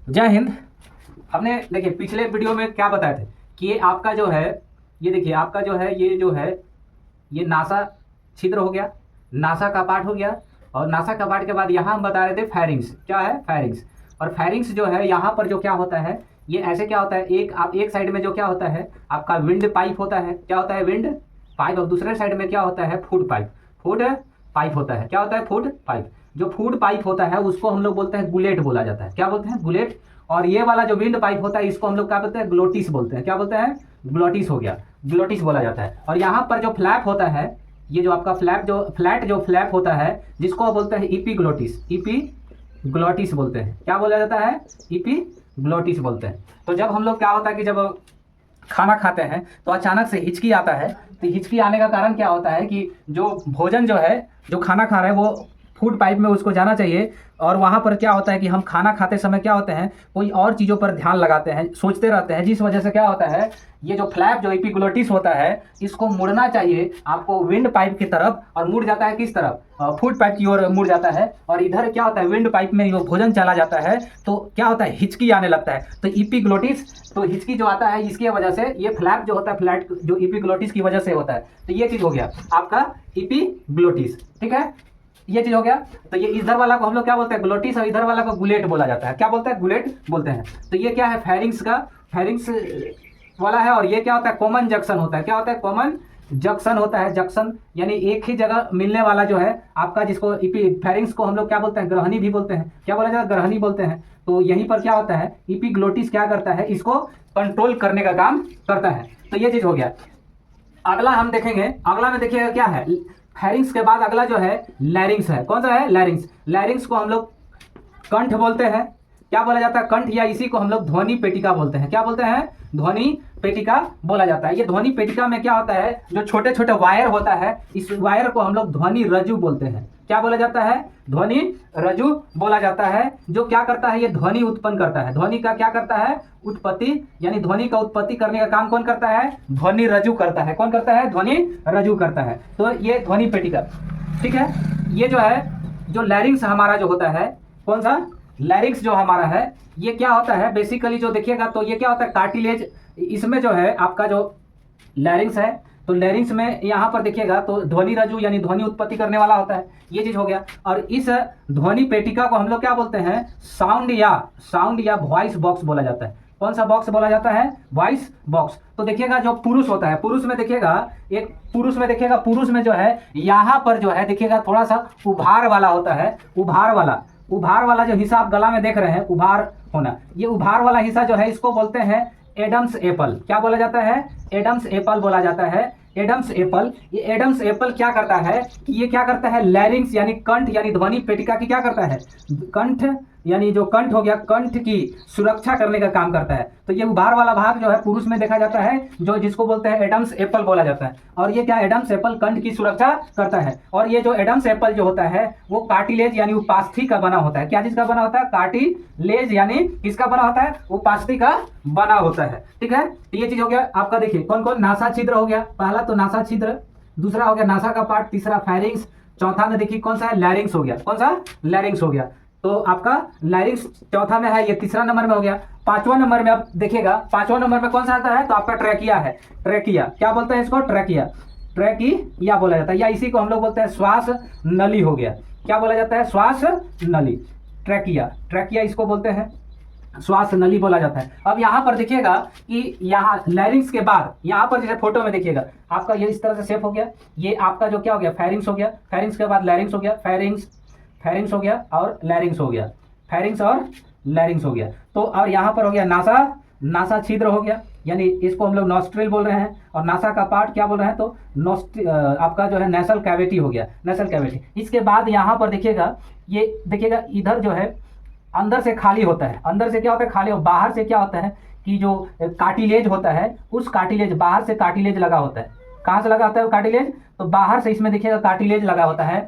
जय हिंद। हमने देखिए पिछले वीडियो में क्या बताए थे कि ये आपका जो है, ये देखिए आपका जो है, ये जो है ये नासा छिद्र हो गया, नासा का पार्ट हो गया। और नासा का पार्ट के बाद यहाँ हम बता रहे थे फेरिंग्स, क्या है फेरिंग्स। और फेरिंग्स जो है यहाँ पर जो क्या होता है, ये ऐसे क्या होता है, एक साइड में जो क्या होता है आपका विंड पाइप होता है, क्या होता है विंड पाइप। और दूसरे साइड में क्या होता है फूड पाइप, फूड पाइप होता है, क्या होता है फूड पाइप। जो फूड पाइप होता है उसको हम लोग बोलते हैं गुलेट बोला जाता है, क्या बोलते हैं गुलेट। और ये वाला जो विंड पाइप होता है इसको हम लोग क्या बोलते हैं ग्लोटिस बोलते हैं, क्या बोलते हैं ग्लोटिस हो गया, ग्लोटिस बोला जाता है। और यहाँ पर जो फ्लैप होता है, ये जो आपका फ्लैट जो फ्लैप होता है जिसको बोलते हैं इपीग्लोटिस, इपीग्लोटिस बोलते हैं, क्या बोला जाता है इपीग्लोटिस बोलते हैं। तो जब हम लोग क्या होता है कि जब खाना खाते हैं तो अचानक से हिचकी आता है, तो हिचकी आने का कारण क्या होता है कि जो भोजन जो है, जो खाना खा रहे हैं वो फूड पाइप में उसको जाना चाहिए। और वहाँ पर क्या होता है कि हम खाना खाते समय क्या होते हैं कोई और चीज़ों पर ध्यान लगाते हैं, सोचते रहते हैं, जिस वजह से क्या होता है ये जो फ्लैप जो एपिग्लोटिस होता है इसको मुड़ना चाहिए आपको विंड पाइप की तरफ, और मुड़ जाता है किस तरफ फूड पाइप की ओर मुड़ जाता है। और इधर क्या होता है विंड पाइप में जो भोजन चला जाता है तो क्या होता है हिचकी आने लगता है। तो एपिग्लोटिस, तो हिचकी जो आता है इसकी वजह से ये फ्लैप जो होता है, फ्लैट जो एपिग्लोटिस की वजह से होता है। तो ये चीज़ हो गया आपका एपिग्लोटिस, ठीक है, ये चीज हो गया। तो ये इधर वाला को हम लोग क्या बोलते हैं ग्लोटिस, और इधर वाला को गुलेट बोला जाता है, क्या बोलते हैं गुलेट बोलते हैं। तो ये क्या है फेरिंग्स का, फेरिंग्स वाला है। और ये क्या होता है कॉमन जंक्शन होता है, क्या होता है कॉमन जंक्शन होता है। जंक्शन यानी एक ही जगह मिलने वाला जो है आपका, जिसको फेरिंग्स को हम लोग क्या बोलते हैं ग्रहणी भी बोलते हैं, क्या बोला जाता है ग्रहणी बोलते हैं। तो यहीं पर क्या होता है एपिग्लोटिस क्या करता है इसको कंट्रोल करने का काम करता है। तो ये चीज हो गया। अगला हम देखेंगे, अगला में देखिएगा क्या है फेरिंग्स के बाद अगला जो है लैरिंग्स है। कौन सा है लैरिंग्स। लैरिंग्स को हम लोग कंठ बोलते हैं, क्या बोला जाता है कंठ, या इसी को हम लोग ध्वनि पेटिका बोलते हैं, क्या बोलते हैं ध्वनि पेटिका बोला जाता है। ये ध्वनि पेटिका में क्या होता है जो छोटे छोटे वायर होता है इस वायर को हम लोग ध्वनि रज्जु बोलते हैं, क्या बोला जाता है ध्वनि रज्जु बोला जाता है। जो क्या करता है ये ध्वनि उत्पन्न करता है, ध्वनि का क्या करता है उत्पत्ति, यानी ध्वनि का उत्पत्ति करने का काम कौन करता है ध्वनि रज्जु करता है, कौन करता है ध्वनि रज्जु करता है। तो ये ध्वनि पेटिका, ठीक है। ये जो है जो लैरिंग्स हमारा जो होता है, कौन सा लैरिंग्स जो हमारा है ये क्या होता है बेसिकली जो देखिएगा तो ये क्या होता है कार्टिलेज। इसमें जो है आपका जो लैरिंग्स है, तो लैरिंग्स में यहाँ पर देखिएगा तो ध्वनि रज्जु यानी ध्वनि उत्पत्ति करने वाला होता है, ये चीज हो गया। और इस ध्वनि पेटिका को हम लोग क्या बोलते हैं साउंड या वॉइस बॉक्स बोला जाता है। कौन सा बॉक्स बोला जाता है वॉइस बॉक्स। तो देखिएगा जो पुरुष होता है, पुरुष में देखिएगा पुरुष में जो है यहाँ पर जो है देखिएगा थोड़ा सा उभार वाला होता है, उभार वाला जो हिस्सा आप गला में देख रहे हैं उभार होना, ये उभार वाला हिस्सा जो है इसको बोलते हैं एडम्स एप्पल, क्या बोला जाता है एडम्स एप्पल बोला जाता है। एडम्स एप्पल, ये एडम्स एप्पल क्या करता है कि ये क्या करता है लैरिंग्स यानी कंठ यानी ध्वनि पेटिका की क्या करता है कंठ यानी जो कंठ हो गया कंठ की सुरक्षा करने का काम करता है। तो ये उभार वाला भाग जो है पुरुष में देखा जाता है जो जिसको बोलते हैं एडम्स एप्पल बोला जाता है। और ये क्या एडम्स एप्पल कंठ की सुरक्षा करता है। और ये जो एडम्स एप्पल जो होता है वो कार्टिलेज यानी उपास्थि का बना होता है, क्या चीज का बना होता है कार्टिलेज यानी किसका बना होता है उपास्थि का बना होता है, ठीक है। तो ये चीज हो गया आपका। देखिए कौन कौन नासा छिद्र हो गया, पहला तो नासा छिद्र, दूसरा हो गया नासा का पार्ट, तीसरा फेरिंग्स, चौथा में देखिए कौन सा है लैरिंग्स हो गया, कौन सा लैरिंग्स हो गया। तो आपका लैरिंग्स चौथा में है, ये तीसरा नंबर में हो गया। पांचवा नंबर में आप देखिएगा पांचवा नंबर में कौन सा आता है तो आपका ट्रैकिया है। ट्रैकिया क्या बोलते हैं इसको ट्रैकिया, ट्रैकिया बोला जाता है, या इसी को हम लोग बोलते हैं श्वास नली हो गया, क्या बोला जाता है श्वास नली, ट्रैकिया, ट्रैकिया इसको बोलते हैं श्वास नली बोला जाता है। अब यहाँ पर देखिएगा कि यहाँ लैरिंग्स के बाद यहाँ पर जैसे फोटो में देखिएगा आपका ये इस तरह से शेप हो गया, ये आपका जो क्या हो गया फेरिंग्स हो गया, फेरिंग्स के बाद लैरिंग्स हो गया, फेरिंग्स हो गया और लैरिंग्स हो गया, फेरिंग्स और लैरिंग्स हो गया। तो और यहाँ पर हो गया नासा छिद्र हो गया, यानी इसको हम लोग नॉस्ट्रिल बोल रहे हैं। और नासा का पार्ट क्या बोल रहे हैं तो आपका जो है नेसल कैविटी हो गया, नेसल कैविटी। इसके बाद यहाँ पर देखिएगा ये देखिएगा इधर जो है अंदर से खाली होता है, अंदर से क्या होता है खाली, और बाहर से क्या होता है कि जो कार्टिलेज होता है उस कार्टिलेज बाहर से कार्टिलेज लगा होता है। कहाँ से लगा होता है कार्टिलेज तो बाहर से इसमें देखिएगा कार्टिलेज लगा होता है।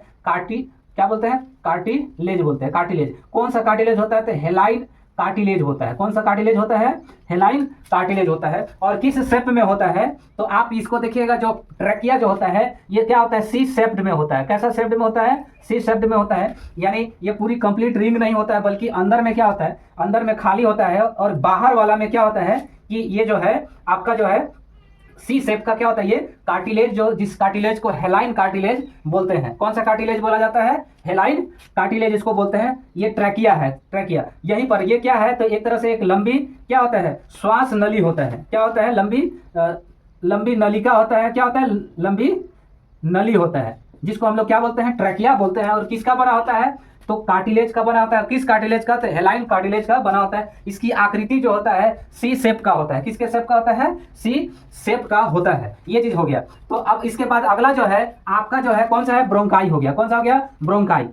क्या बोलते हैं कार्टिलेज बोलते हैं। कार्टिलेज कौन सा कार्टिलेज होता है तो हेलाइन कार्टिलेज होता है। कौन सा कार्टिलेज होता है? हेलाइन कार्टिलेज होता है। और किस शेप में होता है? तो आप इसको देखिएगा, जो ट्रैकिया जो होता है ये क्या होता है? सी शेप्ड में होता है। कैसा शेप्ड में होता है? सी शेप्ड में होता है। यानी ये पूरी कंप्लीट रिंग नहीं होता है, बल्कि अंदर में क्या होता है? अंदर में खाली होता है, और बाहर वाला में क्या होता है कि ये जो है आपका जो है सी शेप का क्या होता है? ये कार्टिलेज, जो जिस कार्टिलेज को हेलाइन कार्टिलेज बोलते हैं। कौन सा कार्टिलेज बोला जाता है? हेलाइन कार्टिलेज इसको बोलते हैं। ये ट्रैकिया है, ट्रैकिया यहीं पर ये क्या है? तो एक तरह से एक लंबी क्या होता है? श्वास नली होता है। क्या होता है? लंबी नलिका होता है। क्या होता है? लंबी नली होता है, जिसको हम लोग क्या बोलते हैं? ट्रैकिया बोलते हैं। और किसका बना होता है? तो कार्टिलेज का बना होता है। किस कार्टिलेज का? तो हेलाइन कार्टिलेज का बना होता है। इसकी आकृति जो होता है सी शेप का होता है। किसके शेप का होता है? सी शेप का होता है। ये चीज हो गया। तो अब इसके बाद अगला जो है आपका जो है कौन सा है? ब्रोंकाई हो गया। कौन सा हो गया? ब्रोंकाई।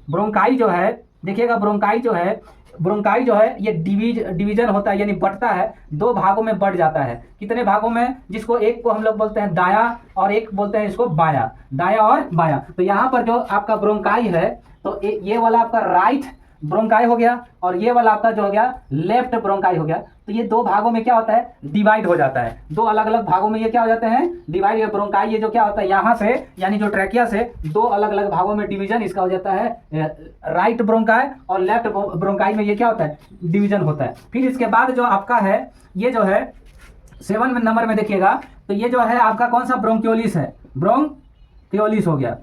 ब्रोंकाई जो है, देखिएगा ब्रोंकाई जो है ये डिवीजन होता है, यानी बढ़ता है, दो भागों में बढ़ जाता है। कितने भागों में? जिसको एक को हम लोग बोलते हैं दाया और एक बोलते हैं इसको बाया, दाया और बाया। तो यहाँ पर जो आपका ब्रोंकाई है, तो ये वाला आपका राइट ब्रोंकाई हो गया, और ये वाला आपका जो हो गया लेफ्ट ब्रोंकाई हो गया। तो ये दो भागों में क्या होता है? डिवाइड हो जाता है। दो अलग अलग भागों में ये क्या हो जाते हैं? डिवाइड। ये ब्रोंकाई ये जो क्या होता है यहाँ से, यानी जो ट्रैकिया से दो अलग अलग भागों में डिवीजन इसका हो जाता है। राइट ब्रोंकाई और लेफ्ट ब्रोंकाई में ये क्या होता है? डिवीजन होता है। फिर इसके बाद जो आपका है ये जो है 7 नंबर में देखिएगा, तो ये जो है आपका कौन सा? ब्रोंक्योलिस है। ब्रोंक्योलिस हो गया।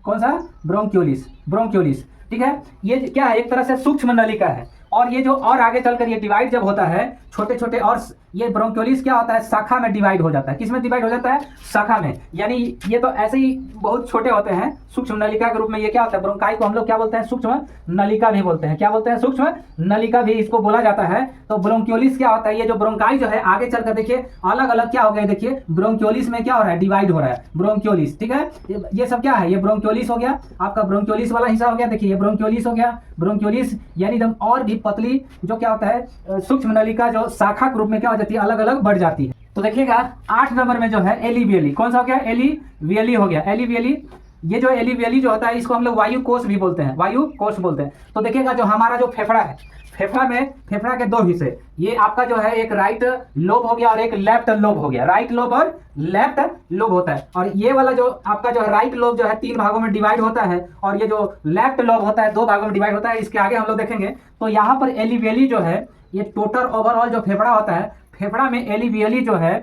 कौन सा? ब्रोंक्योलिस। ठीक है। ये क्या है? एक तरह से सूक्ष्म नलिका है। और ये जो और आगे चलकर ये डिवाइड जब होता है छोटे छोटे, और ये ब्रोंक्योलिस क्या होता है? शाखा में डिवाइड हो जाता है। किस में डिवाइड हो जाता है? शाखा में। यानी ये तो ऐसे ही बहुत छोटे होते हैं, सूक्ष्म नलिका के रूप में ये क्या होता है? ब्रोंकाई को हम लोग क्या बोलते हैं? सूक्ष्म नलिका भी बोलते हैं। क्या बोलते हैं? सूक्ष्म नलिका भी इसको बोला जाता है। तो ब्रोंक्योलिस क्या होता है? ये जो ब्रोंकाई जो है आगे चलकर देखिए अलग अलग क्या हो गया, देखिए ब्रोंक्योलिस में क्या हो रहा है? डिवाइड हो रहा है ब्रोंक्योलिस। ठीक है। ये सब क्या है? ये ब्रोंक्योलिस हो गया, आपका ब्रोंक्योलिस वाला हिस्सा हो गया। देखिए ये ब्रोंक्योलिस हो गया। ब्रोंक्योलिस यानी एकदम और भी पतली जो क्या होता है सूक्ष्म नलिका, जो शाखा के रूप में क्या हो जाती है? अलग अलग बढ़ जाती है। तो देखिएगा 8 नंबर में जो है एलिवियली। कौन सा हो गया? एलिवियली हो गया। एलिवियली, ये जो एलिवियली जो होता है इसको हम लोग वायु कोश भी बोलते हैं, वायु कोश बोलते हैं। तो देखिएगा जो हमारा जो फेफड़ा है, फेफड़ा के दो हिस्से, ये आपका जो है एक राइट लोब हो गया और एक लेफ्ट लोब हो गया। राइट लोब और लेफ्ट लोब होता है। और ये वाला जो आपका जो राइट लोब जो है 3 भागों में डिवाइड होता है, और ये जो लेफ्ट लोब होता है 2 भागों में डिवाइड होता है। इसके आगे हम लोग देखेंगे। तो यहाँ पर एलिवियली जो है ये टोटल ओवरऑल जो फेफड़ा होता है, फेफड़ा में एलिवियली जो है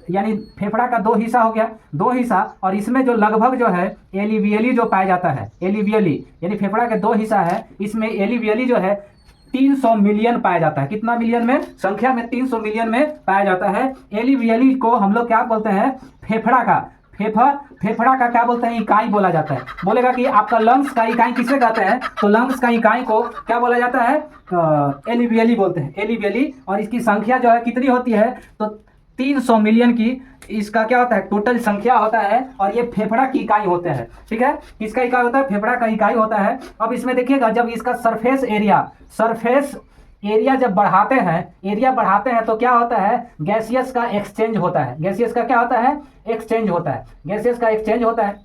यानी फेफड़ा का 2 हिस्सा हो गया, 2 हिस्सा। और इसमें जो लगभग जो है एलिवियली जो पाया जाता है, एलिवियली यानी फेफड़ा के 2 हिस्सा है, इसमें एलिवियली जो है 300 मिलियन पाया जाता है। कितना मिलियन में? संख्या में 300 मिलियन में पाया जाता है। एलिवियली को हम लोग क्या बोलते हैं? फेफड़ा का क्या बोलते हैं? इकाई बोला जाता है। बोलेगा कि आपका लंग्स का इकाई किसे कहते हैं? तो लंग्स का इकाई को क्या बोला जाता है? एलिवियली बोलते हैं, एलिवियली। और इसकी संख्या जो है कितनी होती है? तो 300 मिलियन की इसका क्या होता है? टोटल संख्या होता है। और ये फेफड़ा की इकाई होते हैं। ठीक है। किसका इकाई होता है? फेफड़ा का इकाई होता है। अब इसमें देखिएगा जब इसका सरफेस एरिया जब बढ़ाते हैं तो क्या होता है? गैसियस का एक्सचेंज होता है। गैसियस का क्या होता है? एक्सचेंज होता है। गैसियस का एक्सचेंज होता है।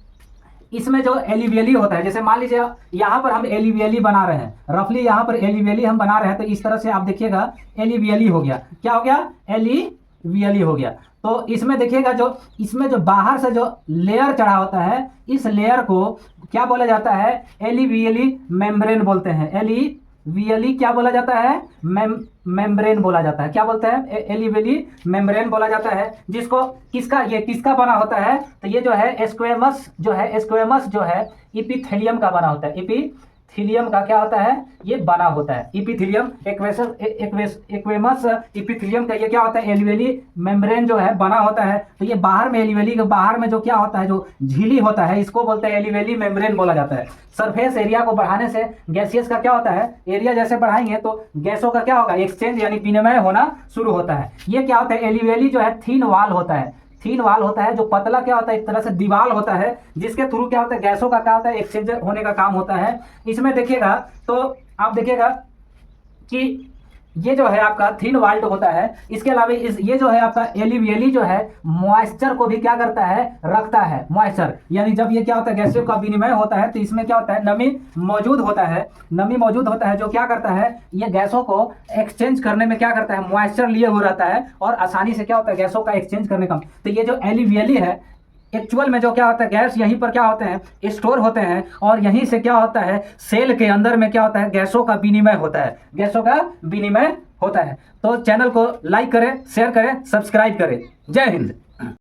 इसमें जो एलिवियली होता है, जैसे मान लीजिए यहाँ पर हम एलिवियली बना रहे हैं, रफली यहाँ पर एलिवियली हम बना रहे हैं, तो इस तरह से आप देखिएगा एलिवियली हो गया। क्या हो गया? एलिवियली हो गया। तो इसमें देखिएगा जो इसमें जो बाहर से जो लेयर चढ़ा होता है, इस लेयर को क्या बोला जाता है? एलिवियली मेम्ब्रेन बोलते हैं। एलिवियली क्या बोला जाता है? मेम्ब्रेन बोला जाता है। क्या बोलते हैं? एलिवियली मेम्ब्रेन बोला जाता है। जिसको किसका बना होता है? तो ये जो है स्क्वेमस जो है इपिथेलियम का बना होता है। इपिथेलियम का क्या होता है? ये बना होता है। इपिथेलियम एक्वेमस इपिथेलियम का ये क्या होता है? एलिवियली मेम्ब्रेन जो है बना होता है। तो ये बाहर में एलिवियली के बाहर में जो क्या होता है, जो झिल्ली होता है, इसको बोलते हैं एलिवियली मेम्ब्रेन बोला जाता है। सरफेस एरिया को बढ़ाने से गैसियस का क्या होता है? एरिया जैसे बढ़ाएंगे तो गैसों का क्या होगा? एक्सचेंज यानी विनिमय होना शुरू होता है। ये क्या होता है? एलिवियली जो है थीन वाल होता है, जो पतला क्या होता है? एक तरह से दीवार होता है, जिसके थ्रू क्या होता है? गैसों का क्या होता है? एक्सचेंज होने का काम होता है। इसमें देखिएगा तो आप देखिएगा कि ये जो है आपका थिन वाल्ड होता है। इसके अलावा ये जो है आपका एलिवियली जो है मॉइस्चर को भी क्या करता है, रखता है मॉइस्चर, यानी जब ये क्या होता है गैसों का विनिमय होता है तो इसमें क्या होता है, नमी मौजूद होता है, नमी मौजूद होता है जो क्या करता है, ये गैसों को एक्सचेंज करने में क्या करता है, मॉइस्चर लिए हुए रहता है और आसानी से क्या होता है गैसों का एक्सचेंज करने का। तो ये जो एलिवियली है एक्चुअल में जो क्या होता है गैस यहीं पर क्या होते हैं, स्टोर होते हैं और यहीं से क्या होता है, सेल के अंदर में क्या होता है, गैसों का विनिमय होता है, गैसों का विनिमय होता है। तो चैनल को लाइक करें, शेयर करें, सब्सक्राइब करें। जय हिंद।